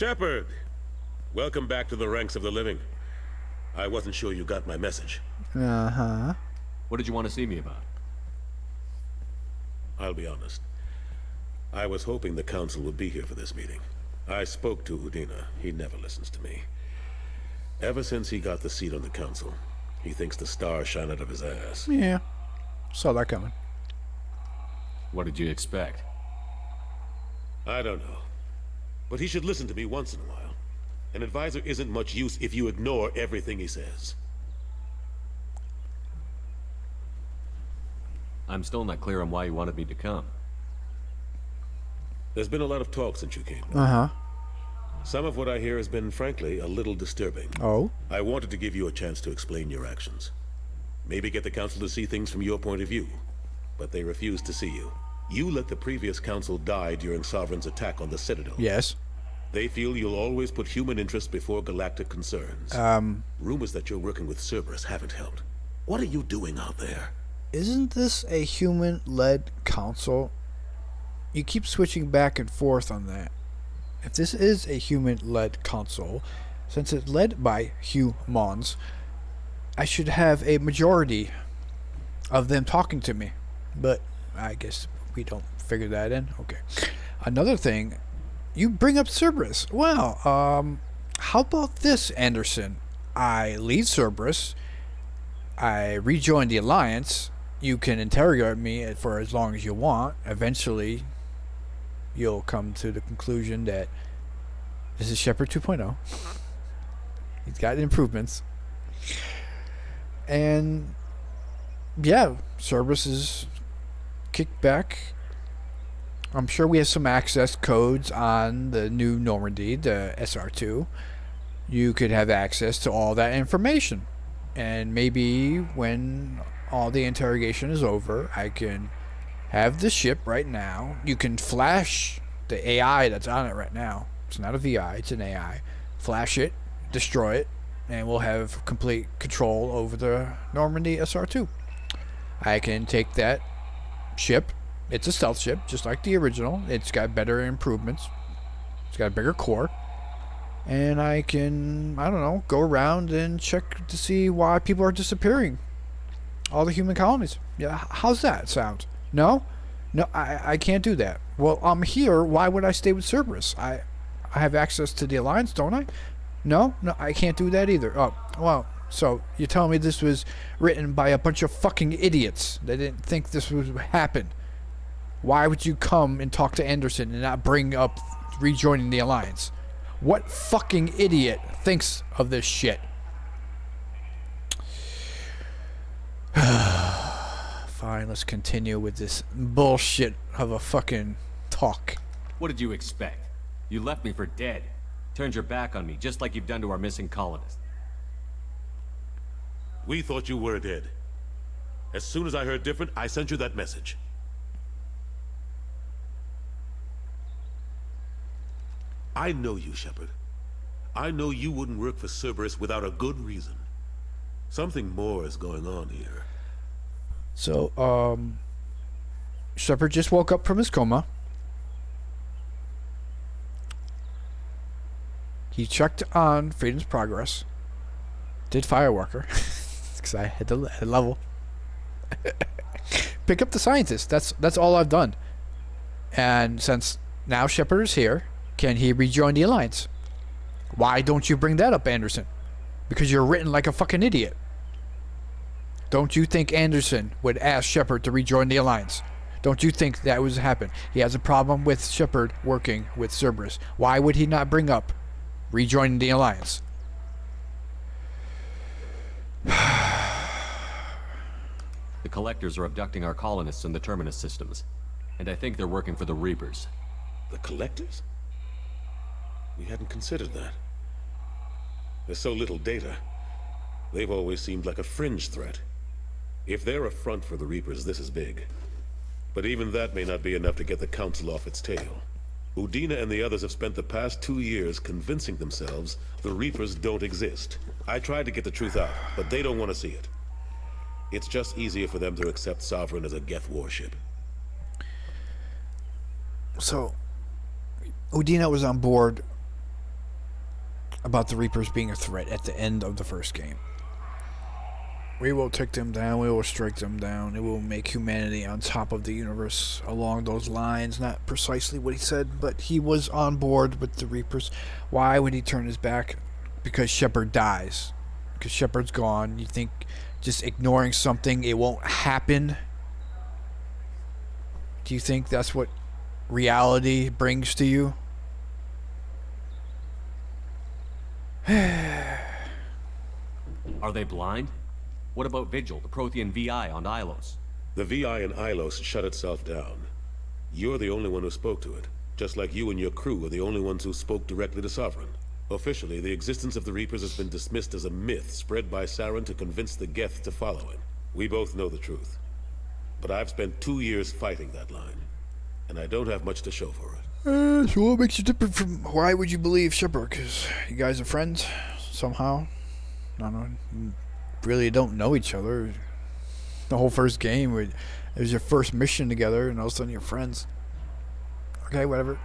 Shepard! Welcome back to the ranks of the living. I wasn't sure you got my message. Uh-huh. What did you want to see me about? I'll be honest. I was hoping the council would be here for this meeting. I spoke to Udina. He never listens to me. Ever since he got the seat on the council, he thinks the stars shine out of his ass. Yeah. Saw that coming. What did you expect? I don't know. But he should listen to me once in a while. An advisor isn't much use if you ignore everything he says. I'm still not clear on why you wanted me to come. There's been a lot of talk since you came. Uh-huh. Some of what I hear has been, frankly, a little disturbing. Oh? I wanted to give you a chance to explain your actions. Maybe get the council to see things from your point of view. But they refuse to see you. You let the previous council die during Sovereign's attack on the Citadel. Yes. They feel you'll always put human interests before galactic concerns. Rumors that you're working with Cerberus haven't helped. What are you doing out there? Isn't this a human-led council? You keep switching back and forth on that. If this is a human-led council, since it's led by humans, I should have a majority of them talking to me. But I guess we don't figure that in. Okay. Another thing, you bring up Cerberus. Well, how about this, Anderson? I leave Cerberus. I rejoin the Alliance. You can interrogate me for as long as you want. Eventually, you'll come to the conclusion that this is Shepard 2.0. He's got improvements. And, yeah, Cerberus is kicked back. I'm sure we have some access codes on the new Normandy, the SR2. You could have access to all that information. And maybe when all the interrogation is over, I can have the ship right now. You can flash the AI that's on it right now. It's not a VI, it's an AI. Flash it, destroy it, and we'll have complete control over the Normandy SR2. I can take that ship. It's a stealth ship, just like the original. It's got better improvements. It's got a bigger core. And I can, I don't know, go around and check to see why people are disappearing. All the human colonies. Yeah, how's that sound? No? No, I can't do that. Well, I'm here. Why would I stay with Cerberus? I have access to the Alliance, don't I? No, I can't do that either. Oh, well, so you're telling me this was written by a bunch of fucking idiots. They didn't think this would happen. Why would you come and talk to Anderson and not bring up rejoining the Alliance? What fucking idiot thinks of this shit? Fine, let's continue with this bullshit of a fucking talk. What did you expect? You left me for dead. Turned your back on me, just like you've done to our missing colonists. We thought you were dead. As soon as I heard different, I sent you that message. I know you, Shepard. I know you wouldn't work for Cerberus without a good reason. Something more is going on here. So, Shepard just woke up from his coma. He checked on Freedom's Progress. Did Fireworker. Because I had the level. Pick up the scientist. That's all I've done. And since now Shepard is here, can he rejoin the Alliance? Why don't you bring that up, Anderson? Because you're written like a fucking idiot. Don't you think Anderson would ask Shepard to rejoin the Alliance? Don't you think that would happen? He has a problem with Shepard working with Cerberus. Why would he not bring up rejoining the Alliance? The Collectors are abducting our colonists in the Terminus systems. And I think they're working for the Reapers. The Collectors? We hadn't considered that. There's so little data. They've always seemed like a fringe threat. If they're a front for the Reapers, this is big. But even that may not be enough to get the Council off its tail. Udina and the others have spent the past 2 years convincing themselves the Reapers don't exist. I tried to get the truth out, but they don't want to see it. It's just easier for them to accept Sovereign as a Geth warship. So, Udina was on board about the Reapers being a threat at the end of the first game. We will take them down, we will strike them down, it will make humanity on top of the universe, along those lines. Not precisely what he said, but he was on board with the Reapers. Why would he turn his back? Because Shepard dies. Because Shepard's gone. You think just ignoring something, it won't happen? Do you think that's what reality brings to you? Are they blind? What about Vigil, the Prothean VI on Ilos? The VI in Ilos shut itself down. You're the only one who spoke to it, just like you and your crew are the only ones who spoke directly to Sovereign. Officially, the existence of the Reapers has been dismissed as a myth spread by Saren to convince the Geth to follow him. We both know the truth. But I've spent 2 years fighting that line, and I don't have much to show for it. So what makes you different from... Why would you believe Shepard? Because you guys are friends, somehow? I don't know. You really don't know each other. The whole first game, it was your first mission together, and all of a sudden you're friends. Okay, whatever.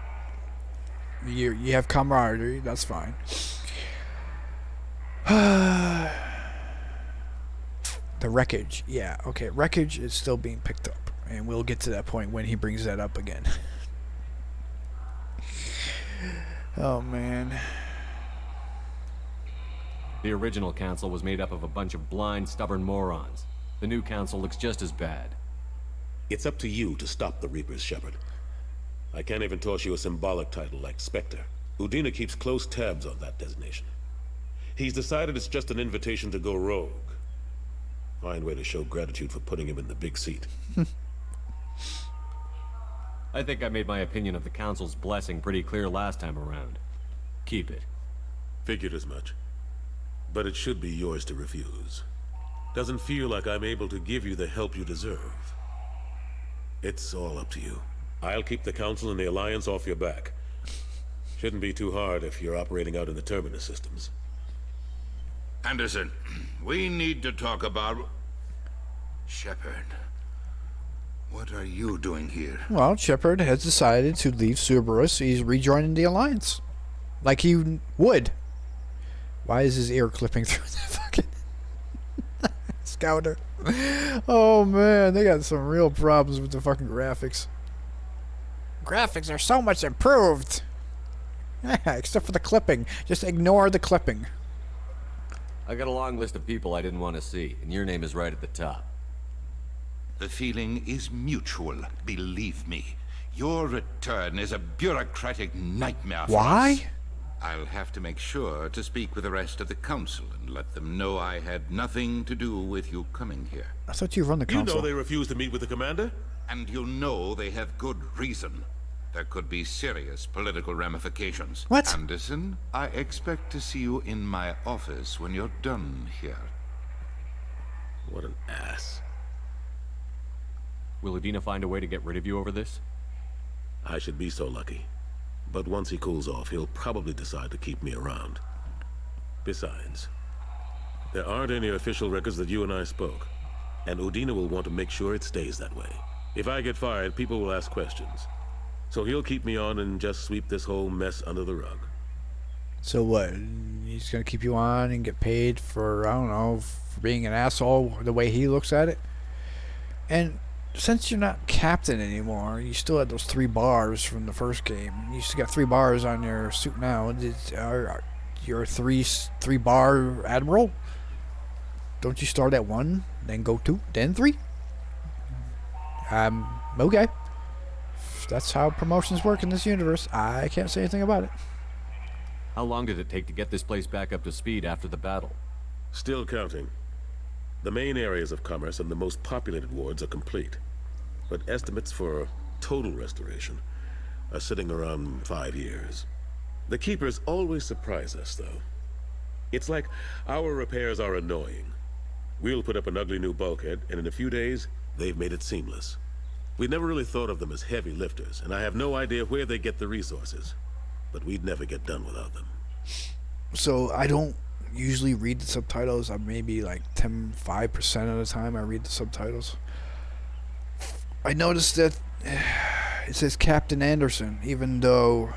You have camaraderie, that's fine. The wreckage, yeah, okay. Wreckage is still being picked up, and we'll get to that point when he brings that up again. Oh, man. The original council was made up of a bunch of blind, stubborn morons. The new council looks just as bad. It's up to you to stop the Reapers, Shepard. I can't even toss you a symbolic title like Spectre. Udina keeps close tabs on that designation. He's decided it's just an invitation to go rogue. Fine way to show gratitude for putting him in the big seat. I think I made my opinion of the council's blessing pretty clear last time around. Keep it. Figured as much. But it should be yours to refuse. Doesn't feel like I'm able to give you the help you deserve. It's all up to you. I'll keep the Council and the Alliance off your back. Shouldn't be too hard if you're operating out in the Terminus systems. Anderson, we need to talk about... Shepard. What are you doing here? Well, Shepard has decided to leave Cerberus. He's rejoining the Alliance. Like he would. Why is his ear clipping through the fucking scouter? Oh man, they got some real problems with the fucking graphics. Graphics are so much improved. Yeah, except for the clipping. Just ignore the clipping. I got a long list of people I didn't want to see, and your name is right at the top. The feeling is mutual, believe me. Your return is a bureaucratic nightmare for Why? us. I'll have to make sure to speak with the rest of the council and let them know I had nothing to do with you coming here. I thought you run the You council. know they refused to meet with the commander? And you know they have good reason. There could be serious political ramifications. What? Anderson, I expect to see you in my office when you're done here. What an ass. Will Udina find a way to get rid of you over this? I should be so lucky. But once he cools off, he'll probably decide to keep me around. Besides, there aren't any official records that you and I spoke, and Udina will want to make sure it stays that way. If I get fired, people will ask questions. So he'll keep me on and just sweep this whole mess under the rug. So what? He's gonna keep you on and get paid for, I don't know, for being an asshole the way he looks at it? And since you're not captain anymore, you still had those 3 bars from the first game. You still got 3 bars on your suit now. You're a 3-bar admiral? Don't you start at 1, then go 2, then 3? Okay. That's how promotions work in this universe. I can't say anything about it. How long did it take to get this place back up to speed after the battle? Still counting. The main areas of commerce and the most populated wards are complete. But estimates for total restoration are sitting around 5 years. The Keepers always surprise us, though. It's like our repairs are annoying. We'll put up an ugly new bulkhead, and in a few days, they've made it seamless. We never really thought of them as heavy lifters, and I have no idea where they get the resources. But we'd never get done without them. So I don't usually read the subtitles. I maybe like 5% of the time I read the subtitles. I noticed that it says Captain Anderson, even though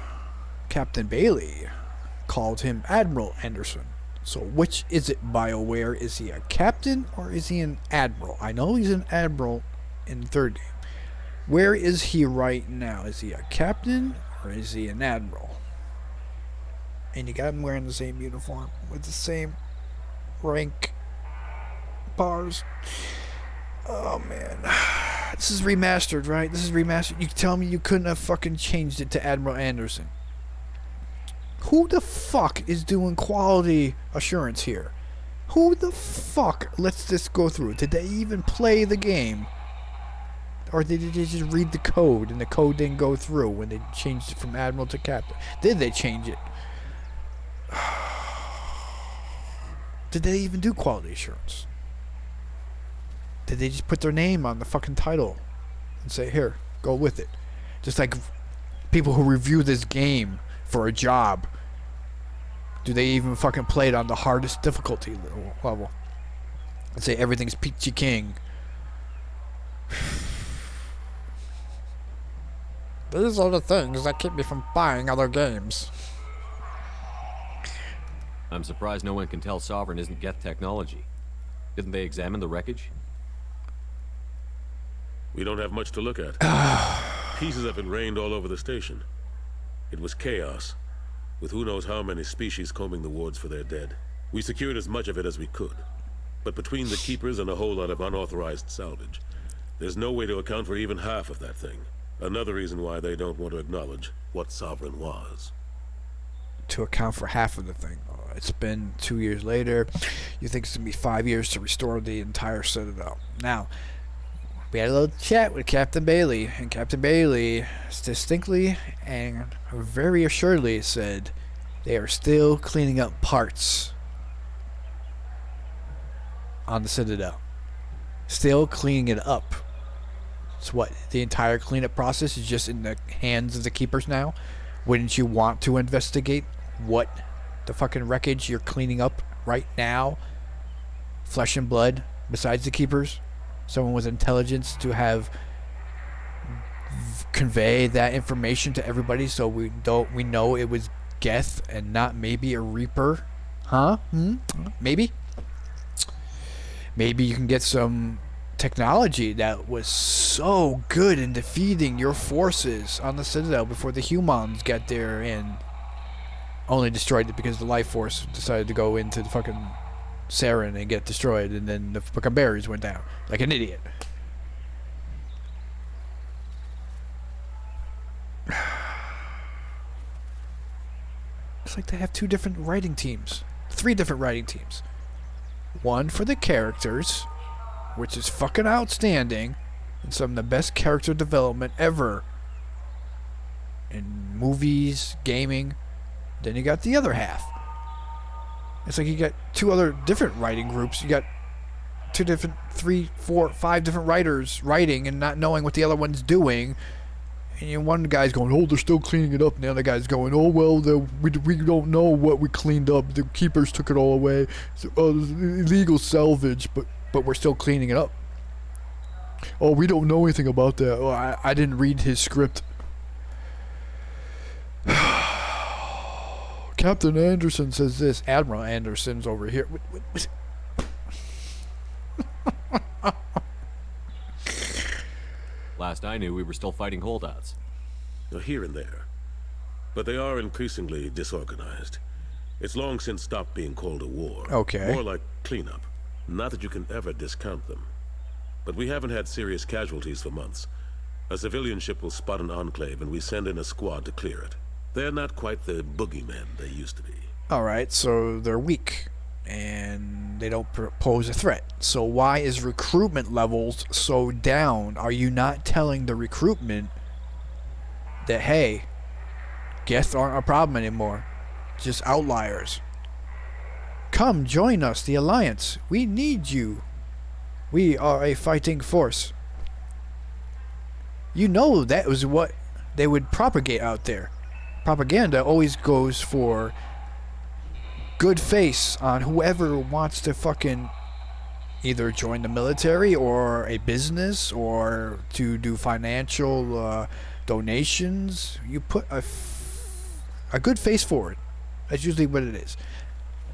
Captain Bailey called him Admiral Anderson. So which is it, BioWare? Is he a captain or is he an admiral? I know he's an admiral in the third game. Where is he right now? Is he a captain or is he an admiral? And you got him wearing the same uniform with the same rank bars. Oh man. This is remastered, right? This is remastered. You tell me you couldn't have fucking changed it to Admiral Anderson. Who the fuck is doing quality assurance here? Who the fuck lets this go through? Did they even play the game? Or did they just read the code and the code didn't go through when they changed it from Admiral to Captain? Did they change it? Did they even do quality assurance? Did they just put their name on the fucking title and say, here, go with it? Just like people who review this game for a job. Do they even fucking play it on the hardest difficulty level? And say everything's peachy king. These are the things that keep me from buying other games. I'm surprised no one can tell Sovereign isn't Geth technology. Didn't they examine the wreckage? We don't have much to look at. Pieces have been rained all over the station. It was chaos, with who knows how many species combing the wards for their dead. We secured as much of it as we could. But between the keepers and a whole lot of unauthorized salvage, there's no way to account for even half of that thing. Another reason why they don't want to acknowledge what Sovereign was. To account for half of the thing. It's been 2 years later. You think it's going to be 5 years to restore the entire Citadel. Now, we had a little chat with Captain Bailey, and Captain Bailey distinctly and very assuredly said they are still cleaning up parts on the Citadel. Still cleaning it up. So what, the entire cleanup process is just in the hands of the keepers now? Wouldn't you want to investigate what the fucking wreckage you're cleaning up right now? Flesh and blood, besides the keepers? Someone with intelligence to have convey that information to everybody so we know it was Geth and not maybe a Reaper? Huh? Maybe? Maybe you can get some technology that was so good in defeating your forces on the Citadel before the humans got there and only destroyed it because the life force decided to go into the fucking Saren and get destroyed, and then the fucking berries went down like an idiot. It's like they have 2 different writing teams, 3 different writing teams. One for the characters, which is fucking outstanding, and some of the best character development ever in movies, gaming. Then you got the other half. It's like you got 2 other different writing groups. You got 2 different, 3, 4, 5 different writers writing and not knowing what the other one's doing. And one guy's going, oh, they're still cleaning it up. And the other guy's going, oh, well, we don't know what we cleaned up. The keepers took it all away. So, illegal salvage, but we're still cleaning it up. Oh, we don't know anything about that. Oh, I didn't read his script. Captain Anderson says this. Admiral Anderson's over here. Last I knew, we were still fighting holdouts. Here and there. But they are increasingly disorganized. It's long since stopped being called a war. Okay. More like cleanup. Not that you can ever discount them. But we haven't had serious casualties for months. A civilian ship will spot an enclave and we send in a squad to clear it. They're not quite the boogeymen they used to be. Alright, so they're weak. And they don't pose a threat. So why is recruitment levels so down? Are you not telling the recruitment that, hey, Geth aren't a problem anymore? Just outliers. Come join us, the Alliance. We need you. We are a fighting force. You know that was what they would propagate out there. Propaganda always goes for good face on whoever wants to fucking either join the military or a business or to do financial donations. You put a good face forward. That's usually what it is.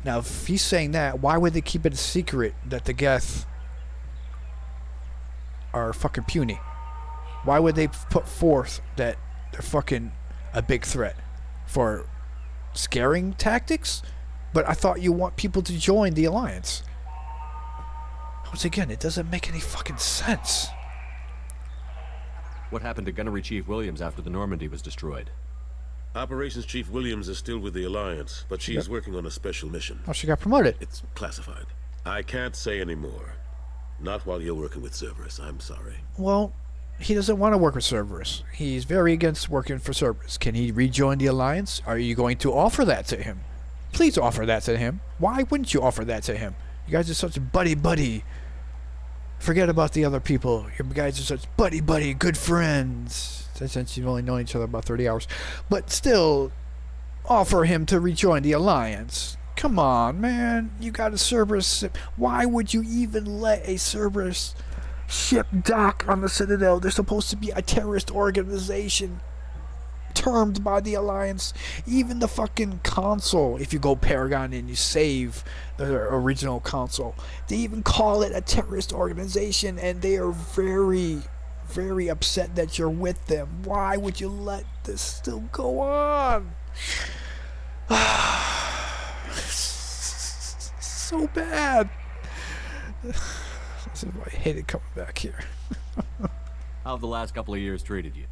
Now, if he's saying that, why would they keep it a secret that the Geth are fucking puny? Why would they put forth that they're fucking a big threat? For scaring tactics? But I thought you want people to join the Alliance. Once again, it doesn't make any fucking sense. What happened to Gunnery Chief Williams after the Normandy was destroyed? Operations Chief Williams is still with the Alliance, but she is working on a special mission. Oh, she got promoted. It's classified. I can't say any more. Not while you're working with Cerberus, I'm sorry. Well, he doesn't want to work with Cerberus. He's very against working for Cerberus. Can he rejoin the Alliance? Are you going to offer that to him? Please offer that to him. Why wouldn't you offer that to him? You guys are such buddy-buddy. Forget about the other people. You guys are such buddy-buddy, good friends. Since you've only known each other about 30 hours. But still, offer him to rejoin the Alliance. Come on, man. You got a Cerberus ship. Why would you even let a Cerberus ship dock on the Citadel? They're supposed to be a terrorist organization termed by the Alliance. Even the fucking console, if you go Paragon and you save the original console, they even call it a terrorist organization, and they are very, very upset that you're with them. Why would you let this still go on? So bad. This is why I hated coming back here. How have the last couple of years treated you?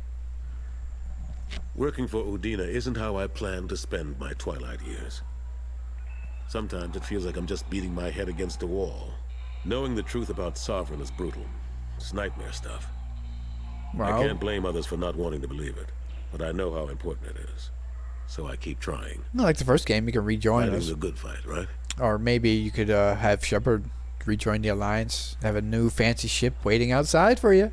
Working for Udina isn't how I plan to spend my twilight years. Sometimes it feels like I'm just beating my head against a wall. Knowing the truth about Sovereign is brutal. It's nightmare stuff. Wow. I can't blame others for not wanting to believe it, but I know how important it is. So I keep trying. Not like the first game, you can rejoin Fighting's us. a good fight, right? Or maybe you could have Shepard rejoin the Alliance, have a new fancy ship waiting outside for you.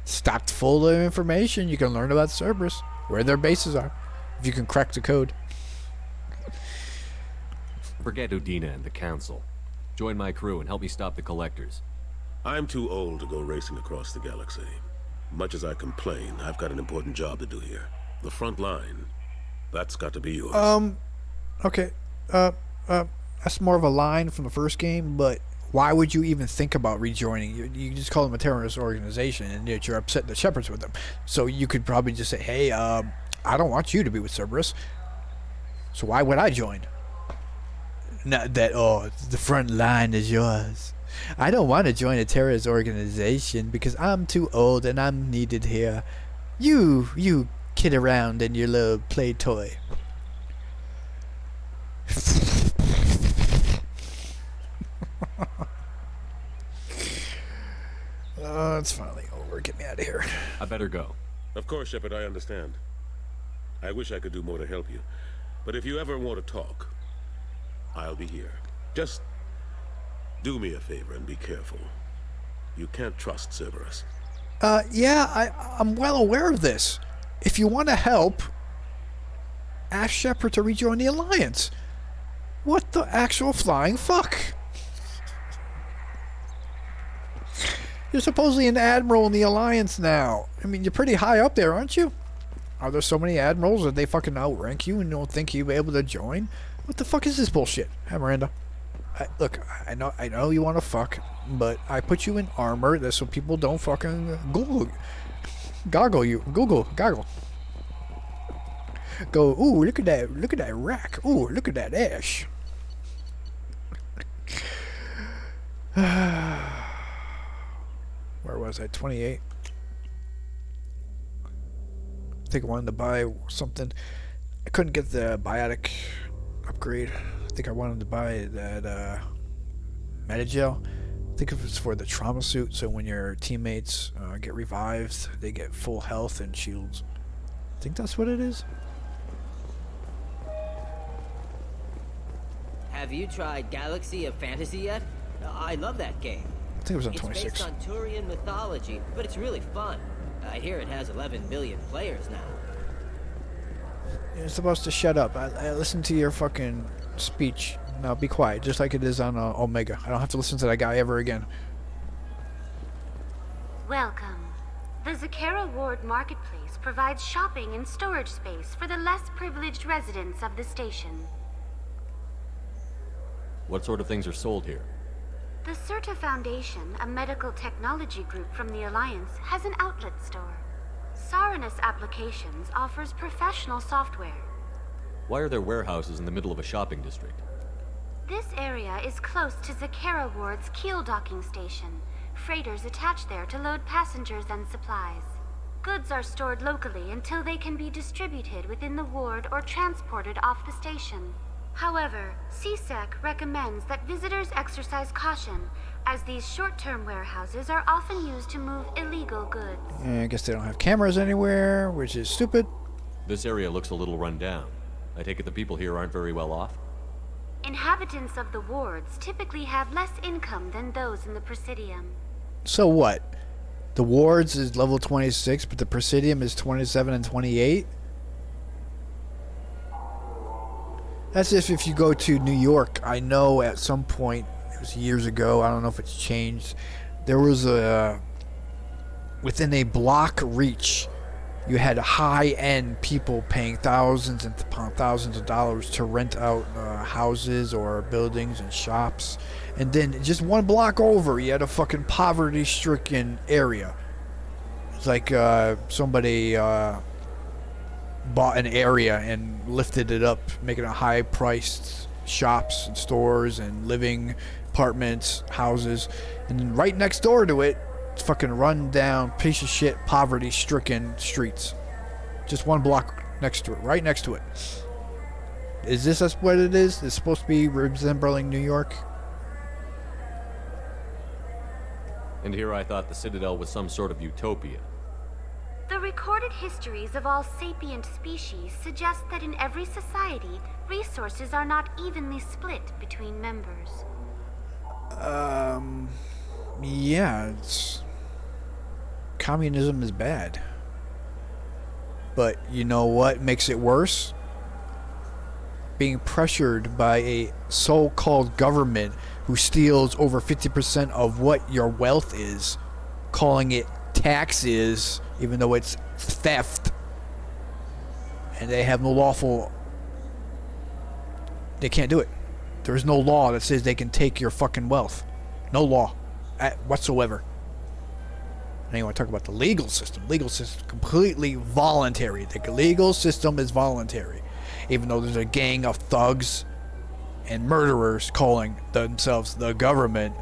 Stocked full of information you can learn about Cerberus, where their bases are, if you can crack the code. Forget Udina and the Council. Join my crew and help me stop the Collectors. I'm too old to go racing across the galaxy. Much as I complain, I've got an important job to do here. The front line, that's got to be yours. Okay. That's more of a line from the first game, but why would you even think about rejoining? You just call them a terrorist organization, and yet you're upset that Shepard's with them. So you could probably just say, hey, I don't want you to be with Cerberus, so why would I join? Not that, oh, the front line is yours. I don't want to join a terrorist organization because I'm too old and I'm needed here. You kid around in your little play toy. It's finally over. Get me out of here. I better go. Of course, Shepard, I understand. I wish I could do more to help you. But if you ever want to talk, I'll be here. Just do me a favor and be careful. You can't trust Cerberus. Yeah, I'm well aware of this. If you want to help, ask Shepard to rejoin the Alliance. What the actual flying fuck? You're supposedly an admiral in the Alliance now. I mean, you're pretty high up there, aren't you? Are there so many admirals that they fucking outrank you and don't think you'll be able to join? What the fuck is this bullshit? Hi, Miranda. Look, I know you want to fuck, but I put you in armor that's so people don't fucking goggle you. Go, ooh, look at that rack. Ooh, look at that ash. Where was I? 28. I think I wanted to buy something. I couldn't get the biotic upgrade. I think I wanted to buy that Metagel. I think it was for the trauma suit, so when your teammates get revived, they get full health and shields. I think that's what it is. Have you tried Galaxy of Fantasy yet? I love that game. I think it was on It's 26. based on Turian mythology, but it's really fun. I hear it has 11 million players now. You're supposed to shut up. I listened to your fucking speech. Now be quiet, just like it is on Omega. I don't have to listen to that guy ever again. Welcome. The Zakara Ward Marketplace provides shopping and storage space for the less privileged residents of the station. What sort of things are sold here? The Certa Foundation, a medical technology group from the Alliance, has an outlet store. Saranus Applications offers professional software. Why are there warehouses in the middle of a shopping district? This area is close to Zakara Ward's keel docking station. Freighters attach there to load passengers and supplies. Goods are stored locally until they can be distributed within the ward or transported off the station. However, CSEC recommends that visitors exercise caution, as these short-term warehouses are often used to move illegal goods. I guess they don't have cameras anywhere, which is stupid. This area looks a little run down. I take it the people here aren't very well off? Inhabitants of the wards typically have less income than those in the Presidium. So what? The wards is level 26, but the Presidium is 27 and 28? That's if you go to New York. I know at some point, it was years ago, I don't know if it's changed, there was a, within a block reach, you had high-end people paying thousands and upon thousands of dollars to rent out houses or buildings and shops. And then just one block over, you had a fucking poverty-stricken area. It's like somebody bought an area and lifted it up, making it high-priced shops and stores and living apartments, houses. And then right next door to it, fucking run down piece of shit poverty stricken streets. Just one block next to it, right next to it. Is this what it is? It's supposed to be resembling New York? And here I thought the Citadel was some sort of utopia. The recorded histories of all sapient species suggest that in every society, resources are not evenly split between members. Yeah, communism is bad. But you know what makes it worse? Being pressured by a so-called government who steals over 50% of what your wealth is, calling it taxes, even though it's theft. And they have no lawful... They can't do it. There is no law that says they can take your fucking wealth. No law whatsoever. Now you want to talk about the legal system. Legal system completely voluntary. The legal system is voluntary. Even though there's a gang of thugs and murderers calling themselves the government,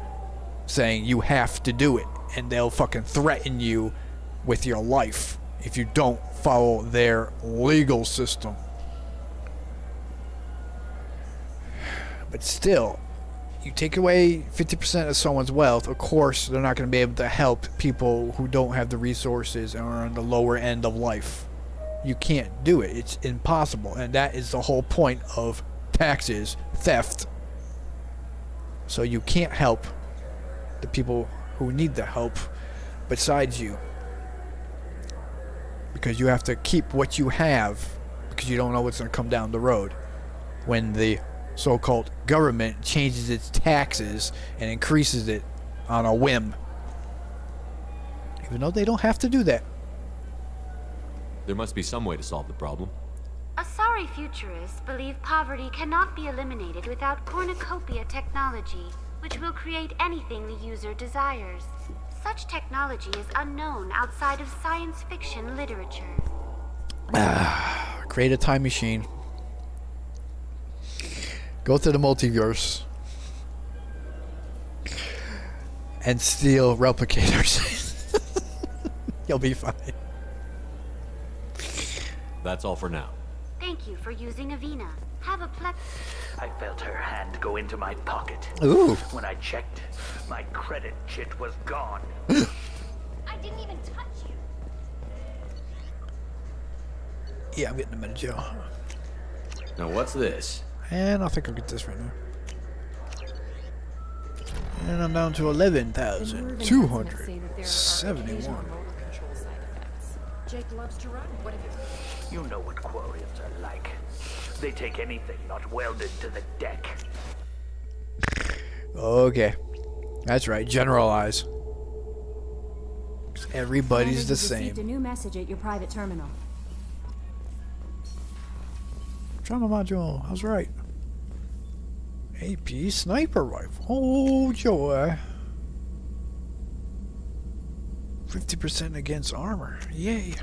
saying you have to do it. And they'll fucking threaten you with your life if you don't follow their legal system. But still, you take away 50% of someone's wealth, of course they're not going to be able to help people who don't have the resources and are on the lower end of life. You can't do it. It's impossible. And that is the whole point of taxes, theft. So you can't help the people who need the help besides you. Because you have to keep what you have, because you don't know what's going to come down the road. When the so-called government changes its taxes and increases it on a whim. Even though they don't have to do that. There must be some way to solve the problem. Asari futurists believe poverty cannot be eliminated without cornucopia technology, which will create anything the user desires. Such technology is unknown outside of science fiction literature. Create a time machine. Go to the multiverse and steal replicators. You'll be fine. That's all for now. Thank you for using Avina. Have a I felt her hand go into my pocket. Ooh. When I checked, my credit chit was gone. I didn't even touch you. Yeah, I'm getting a minute, Joe. Now what's this? And I think I'll get this right now. And I'm down to 11,271. Jake loves to run. What have you... You know what Quarians are like. They take anything not welded to the deck. Okay. That's right, generalize. Everybody's Commander, the you same. received a new message at your private terminal. Trauma module. I was right. AP sniper rifle. Oh joy. 50% against armor. Yay.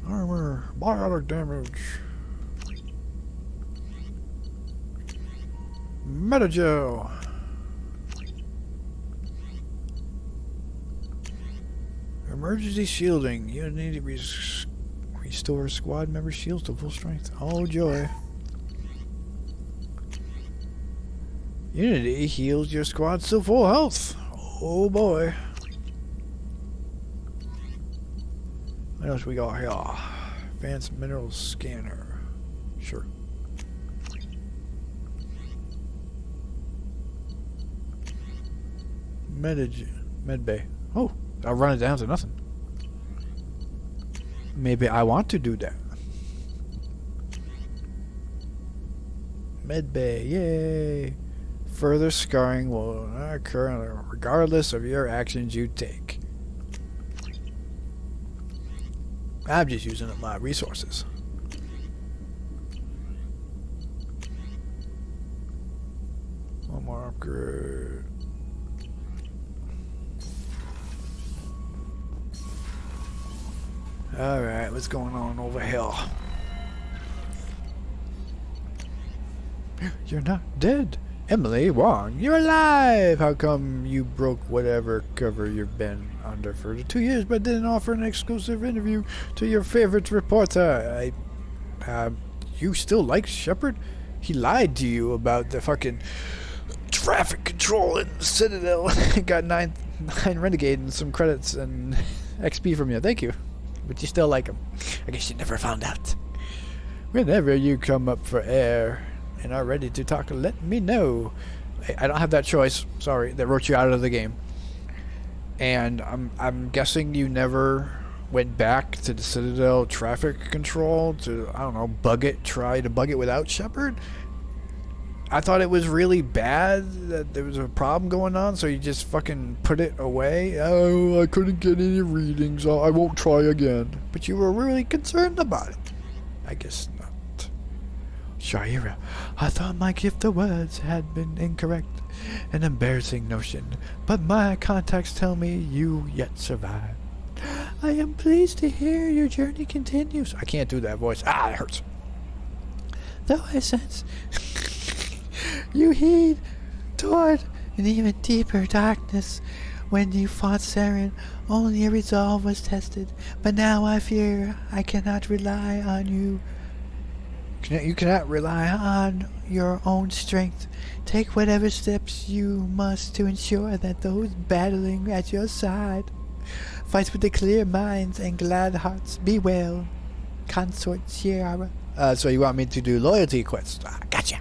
Armor. Biotic damage. Metagel. Emergency shielding. You need to restore squad member shields to full strength. Oh joy. Unity heals your squad to full health. Oh boy. What else we got here? Advanced mineral scanner. Sure. Medbay. Oh, I'll run it down to nothing. Maybe I want to do that. Medbay, yay! Further scarring will not occur regardless of your actions you take. I'm just using up my resources. One more upgrade. Alright, what's going on over here? You're not dead. Emily Wong, you're alive! How come you broke whatever cover you've been under for 2 years but didn't offer an exclusive interview to your favorite reporter? You still like Shepard? He lied to you about the fucking traffic control in the Citadel. Got 9 Renegade and some credits and XP from you. Thank you. But you still like him. I guess you never found out. Whenever you come up for air and are ready to talk, let me know. I don't have that choice. Sorry, they wrote you out of the game. And I'm guessing you never went back to the Citadel traffic control to, I don't know, try to bug it without Shepard? I thought it was really bad that there was a problem going on, so you just fucking put it away. Oh, I couldn't get any readings, so I won't try again. But you were really concerned about it. I guess not. Shaira, I thought my gift of words had been incorrect. An embarrassing notion, but my contacts tell me you yet survive. I am pleased to hear your journey continues. I can't do that voice. Ah, it hurts. Though I sense you heed toward an even deeper darkness. When you fought Saren, only a resolve was tested. But now I fear I cannot rely on you. You cannot rely on your own strength. Take whatever steps you must to ensure that those battling at your side fight with the clear minds and glad hearts. Be well, Consort Shiara. So you want me to do loyalty quests? Gotcha.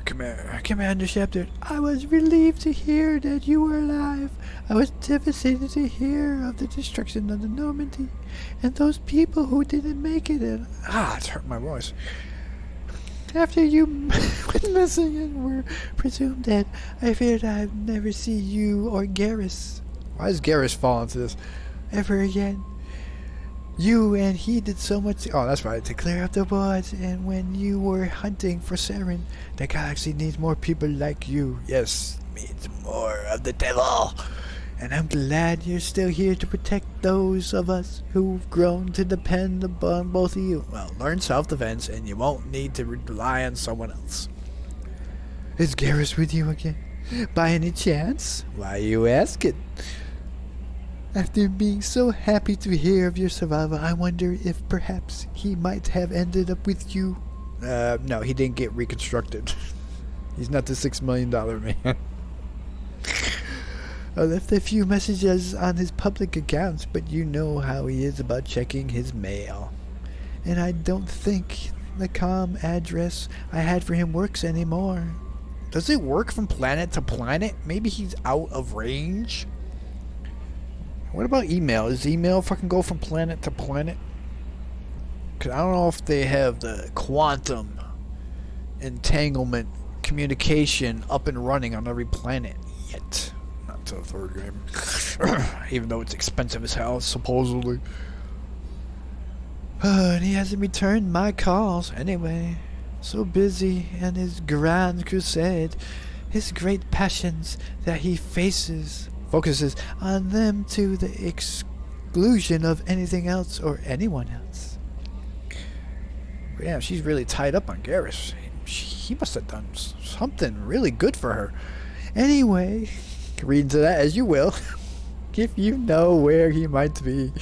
Come here. Commander Shepard, I was relieved to hear that you were alive. I was devastated to hear of the destruction of the Normandy and those people who didn't make it. And it's hurt my voice. After you went missing and were presumed dead, I feared I'd never see you or Garrus. Why does Garrus fall into this? Ever again. You and he did so much. Oh, that's right. To clear up the woods, and when you were hunting for Saren, the galaxy needs more people like you. Yes, needs more of the devil. And I'm glad you're still here to protect those of us who've grown to depend upon both of you. Well, learn self-defense, and you won't need to rely on someone else. Is Garrus with you again? By any chance? Why you asking? After being so happy to hear of your survival, I wonder if perhaps he might have ended up with you. No, he didn't get reconstructed. He's not the $6 million man. I left a few messages on his public accounts, but you know how he is about checking his mail. And I don't think the comm address I had for him works anymore. Does it work from planet to planet? Maybe he's out of range? What about email? Does email fucking go from planet to planet? Cause I don't know if they have the quantum entanglement communication up and running on every planet yet. Not to the third game. Even though it's expensive as hell, supposedly. And he hasn't returned my calls. Anyway, so busy in his grand crusade, his great passions that he focuses on them to the exclusion of anything else or anyone else. Yeah, she's really tied up on Garrus. He must have done something really good for her. Anyway, read into that as you will. If you know where he might be,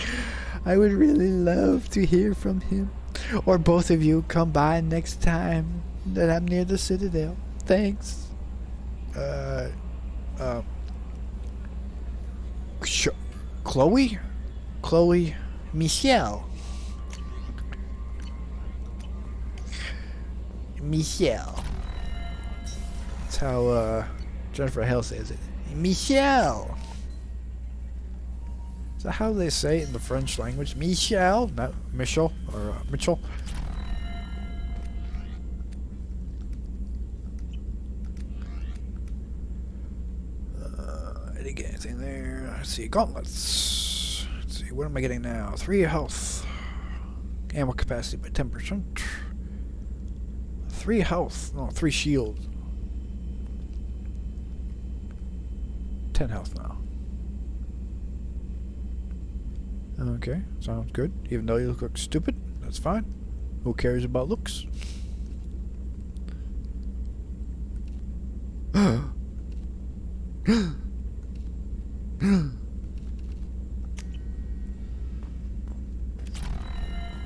I would really love to hear from him. Or both of you come by next time that I'm near the Citadel. Thanks. Sure. Chloe? Michelle. That's how Jennifer Hale says it. Michelle. Is that how they say it in the French language? Michelle, not Michelle or Mitchell. I didn't get anything there. Let's see, gauntlets. Let's see, what am I getting now? 3 health. Ammo capacity by 10%. 3 health. No, 3 shield. 10 health now. Okay, sounds good. Even though you look stupid, that's fine. Who cares about looks?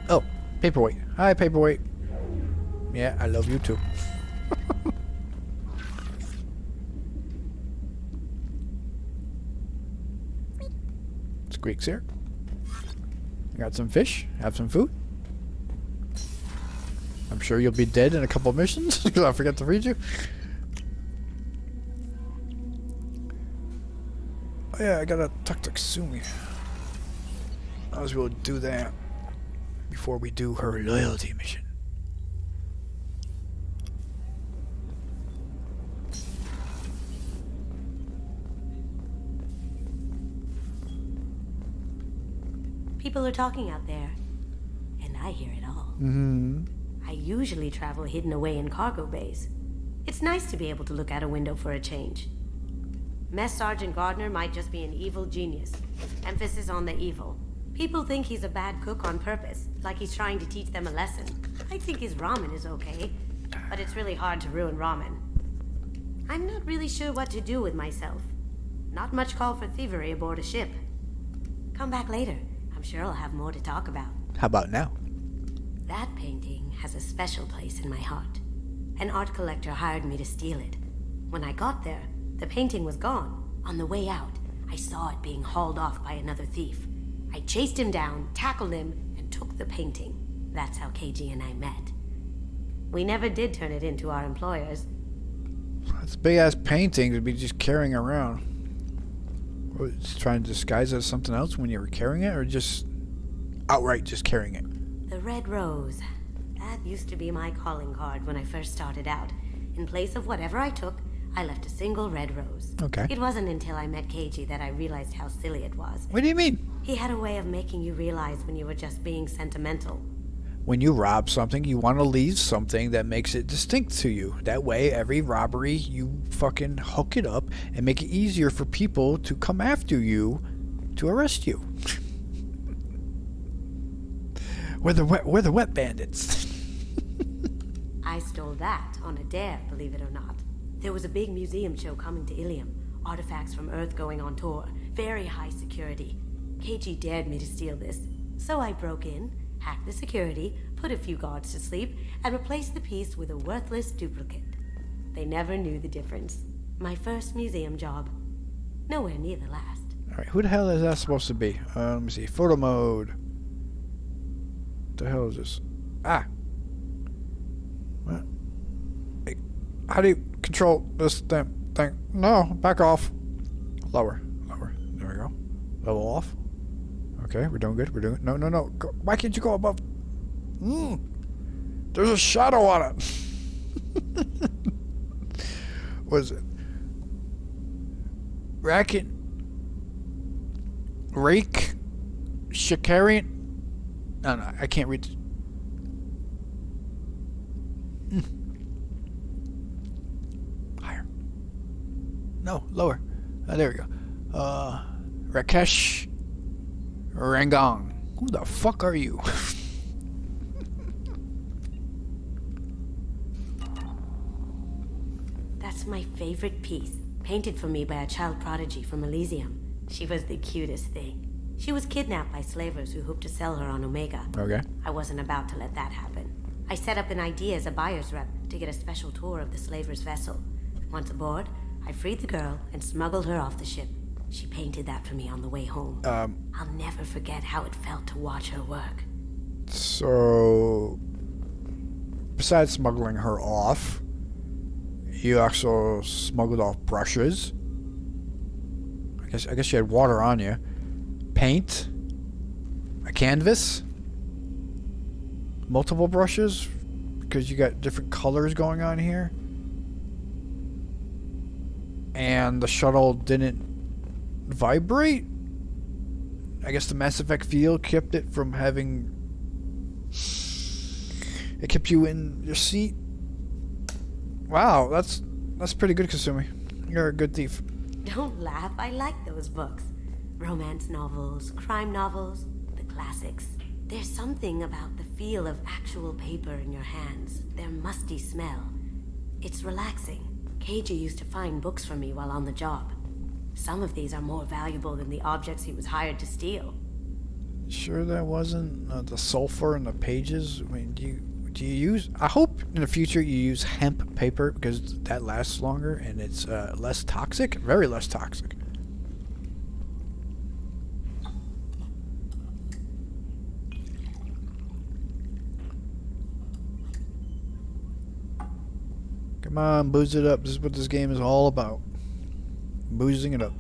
Oh, paperweight. Hi, paperweight. Yeah, I love you too. Squeaks here. Got some fish. Have some food. I'm sure you'll be dead in a couple missions because I forgot to read you. Oh yeah, I gotta talk to Kasumi. Might as well do that before we do her loyalty mission. People are talking out there, and I hear it all. I usually travel hidden away in cargo bays. It's nice to be able to look out a window for a change. Mess Sergeant Gardner might just be an evil genius. Emphasis on the evil. People think he's a bad cook on purpose, like he's trying to teach them a lesson. I think his ramen is okay, but it's really hard to ruin ramen. I'm not really sure what to do with myself. Not much call for thievery aboard a ship. Come back later. I'm sure I'll have more to talk about. How about now? That painting has a special place in my heart. An art collector hired me to steal it. When I got there, the painting was gone. On the way out, I saw it being hauled off by another thief. I chased him down, tackled him, and took the painting. That's how KG and I met. We never did turn it into our employers. That's a big-ass painting to be just carrying around. Was trying to disguise it as something else when you were carrying it, or just outright just carrying it? The red rose. That used to be my calling card when I first started out. In place of whatever I took, I left a single red rose. Okay. It wasn't until I met KG that I realized how silly it was. What do you mean? He had a way of making you realize when you were just being sentimental. When you rob something, you want to leave something that makes it distinct to you. That way, every robbery, you fucking hook it up and make it easier for people to come after you to arrest you. We're the wet bandits. I stole that on a dare, believe it or not. There was a big museum show coming to Ilium. Artifacts from Earth going on tour. Very high security. KG dared me to steal this. So I broke in, hacked the security, put a few guards to sleep, and replaced the piece with a worthless duplicate. They never knew the difference. My first museum job. Nowhere near the last. Alright, who the hell is that supposed to be? Let me see. Photo mode. What the hell is this? Ah! What? Hey, how do you control this damn thing? No, back off. Lower. There we go. Level off. Okay, we're doing good. No. Go. Why can't you go above? There's a shadow on it. What is it? Racket. Rake. Shikarian. No, I can't read. Higher. No, lower. There we go. Rakesh Rangong. Who the fuck are you? That's my favorite piece, painted for me by a child prodigy from Elysium. She was the cutest thing. She was kidnapped by slavers who hoped to sell her on Omega. Okay. I wasn't about to let that happen. I set up an idea as a buyer's rep to get a special tour of the slaver's vessel. Once aboard, I freed the girl and smuggled her off the ship. She painted that for me on the way home. I'll never forget how it felt to watch her work. So, besides smuggling her off, you also smuggled off brushes. I guess you had water on you. Paint. A canvas. Multiple brushes, because you got different colors going on here. And the shuttle didn't vibrate. I guess the Mass Effect field kept it from having... It kept you in your seat. Wow, that's pretty good, Kasumi. You're a good thief. Don't laugh, I like those books. Romance novels, crime novels, the classics. There's something about the feel of actual paper in your hands, their musty smell. It's relaxing. Keiji used to find books for me while on the job. Some of these are more valuable than the objects he was hired to steal. Sure that wasn't the sulfur in the pages? I mean, do you use... I hope in the future you use hemp paper, because that lasts longer and it's less toxic. Very less toxic. Come on, booze it up. This is what this game is all about. Boozing it up.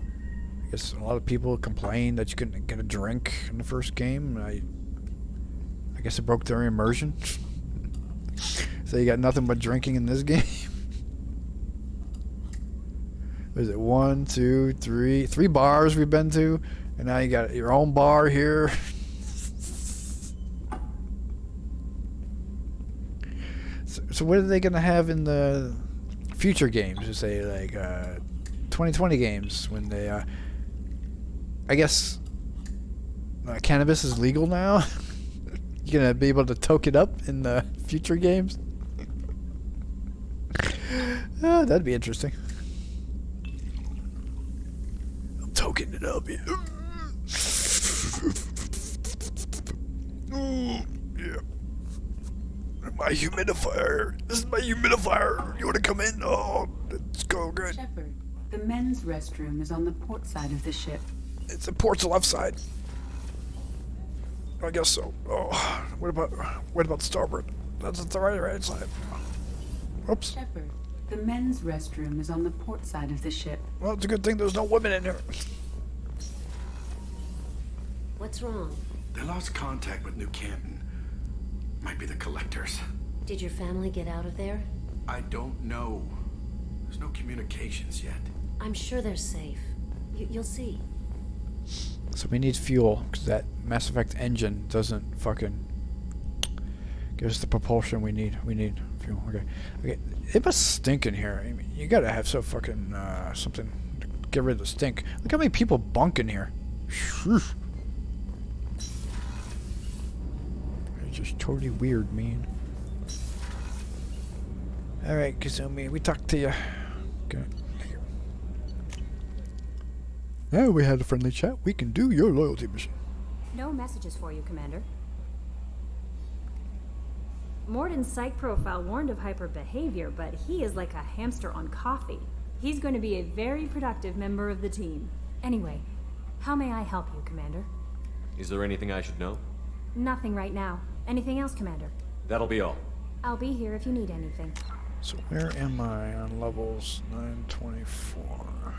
I guess a lot of people complain that you couldn't get a drink in the first game. I guess it broke their immersion. So you got nothing but drinking in this game. What is it? 1, 2, 3. 3 bars we've been to. And now you got your own bar here. So what are they going to have in the future games? To say, like, 2020 games when they, I guess, cannabis is legal now? You're going to be able to toke it up in the future games? That'd be interesting. I'm toking it up here. Yeah. My humidifier. This is my humidifier. You want to come in? Oh, let's go. Good. Shepard, the men's restroom is on the port side of the ship. It's the port's left side. I guess so. Oh, what about starboard? That's the right side. Oops. Shepard, the men's restroom is on the port side of the ship. Well, it's a good thing there's no women in here. What's wrong? They lost contact with New Canton. Might be the collectors. Did your family get out of there? I don't know. There's no communications yet. I'm sure they're safe. You'll see. So we need fuel, because that Mass Effect engine doesn't fucking give us the propulsion we need. We need fuel. Okay. It must stink in here. I mean, you gotta have some fucking something to get rid of the stink. Look how many people bunk in here. It's just totally weird, man. Alright, Kazumi, we talked to you. Okay. Now we had a friendly chat. We can do your loyalty mission. No messages for you, Commander. Morden's psych profile warned of hyper behavior, but he is like a hamster on coffee. He's going to be a very productive member of the team. Anyway, how may I help you, Commander? Is there anything I should know? Nothing right now. Anything else, Commander? That'll be all. I'll be here if you need anything. So where am I on levels 924?